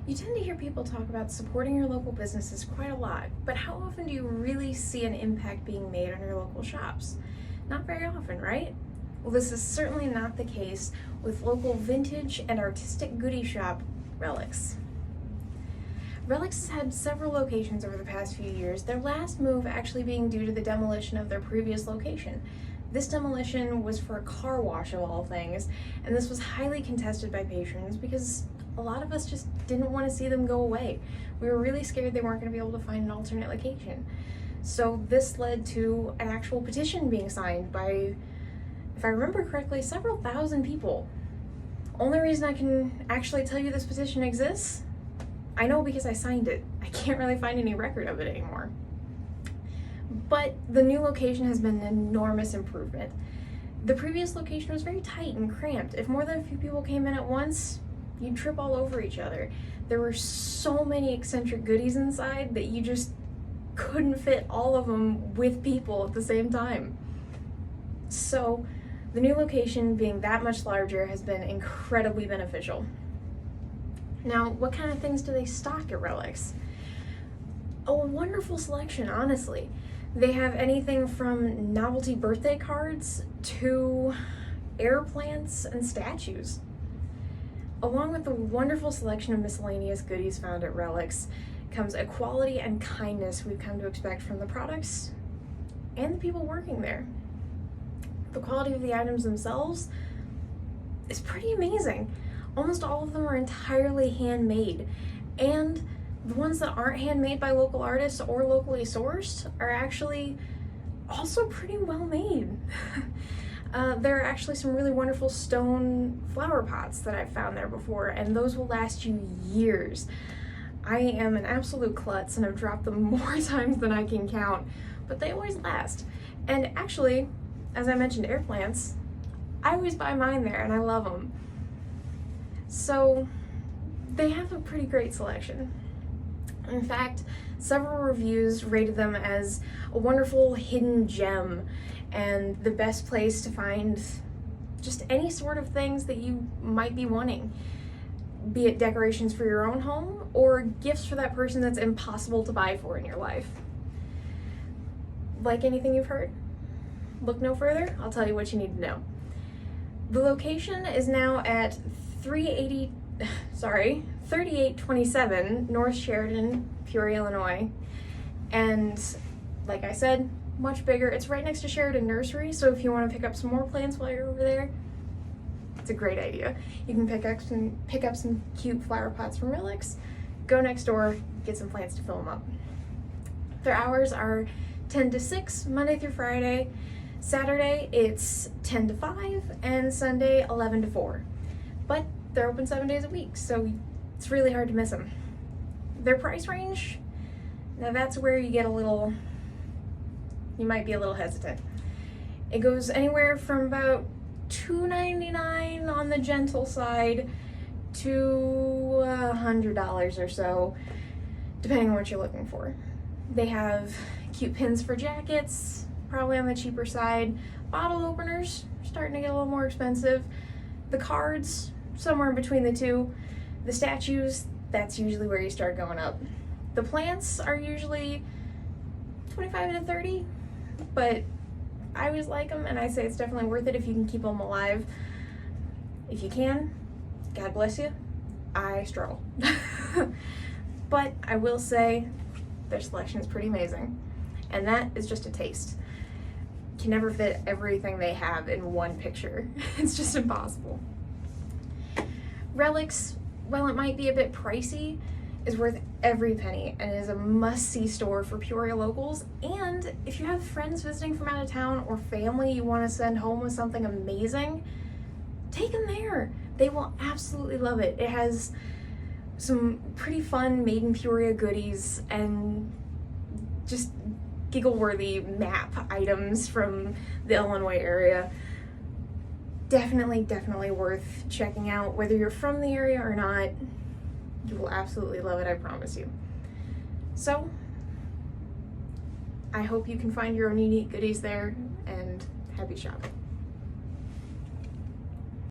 You tend to hear people talk about supporting your local businesses quite a lot, but how often do you really see an impact being made on your local shops? Not very often, right? Well, this is certainly not the case with local vintage and artistic goodie shop, Relics. Relics has had several locations over the past few years, their last move actually being due to the demolition of their previous location. This demolition was for a car wash of all things, and this was highly contested by patrons because a lot of us just didn't want to see them go away. We were really scared they weren't going to be able to find an alternate location. So this led to an actual petition being signed by, if I remember correctly, several thousand people. Only reason I can actually tell you this petition exists, I know because I signed it. I can't really find any record of it anymore. But the new location has been an enormous improvement. The previous location was very tight and cramped. If more than a few people came in at once, you'd trip all over each other. There were so many eccentric goodies inside that you just couldn't fit all of them with people at the same time. So the new location being that much larger has been incredibly beneficial. Now, what kind of things do they stock at Relics? A wonderful selection, honestly. They have anything from novelty birthday cards to air plants and statues. Along with the wonderful selection of miscellaneous goodies found at Relics comes a quality and kindness we've come to expect from the products and the people working there. The quality of the items themselves is pretty amazing. Almost all of them are entirely handmade, and the ones that aren't handmade by local artists or locally sourced are actually also pretty well made. There are actually some really wonderful stone flower pots that I've found there before, and those will last you years. I am an absolute klutz and have dropped them more times than I can count, but they always last. And actually, as I mentioned air plants, I always buy mine there and I love them. So they have a pretty great selection. In fact, several reviews rated them as a wonderful hidden gem and the best place to find just any sort of things that you might be wanting, be it decorations for your own home or gifts for that person that's impossible to buy for in your life. Like anything you've heard? Look no further, I'll tell you what you need to know. The location is now at 3827 North Sheridan, Peoria, Illinois. And like I said, much bigger. It's right next to Sheridan Nursery, so if you want to pick up some more plants while you're over there, it's a great idea. You can pick up some cute flower pots from Relics, go next door, get some plants to fill them up. Their hours are 10 to 6, Monday through Friday. Saturday, it's 10 to 5, and Sunday, 11 to 4. But they're open 7 days a week, so it's really hard to miss them. Their price range, now that's where you get a little, you might be a little hesitant. It goes anywhere from about $2.99 on the gentle side to $100 or so, depending on what you're looking for. They have cute pins for jackets, probably on the cheaper side. Bottle openers, starting to get a little more expensive. The cards, somewhere in between the two. The statues, that's usually where you start going up. The plants are usually 25 to 30, but I always like them, and I say it's definitely worth it if you can keep them alive. If you can, God bless you. I struggle. But I will say their selection is pretty amazing, and that is just a taste. Can never fit everything they have in one picture. It's just impossible. Relics, while it might be a bit pricey, is worth every penny and is a must-see store for Peoria locals. And if you have friends visiting from out of town or family you want to send home with something amazing, take them there. They will absolutely love it. It has some pretty fun made in Peoria goodies and just giggle-worthy map items from the Illinois area. Definitely worth checking out. Whether you're from the area or not, you will absolutely love it, I promise you. So, I hope you can find your own unique goodies there, and happy shopping.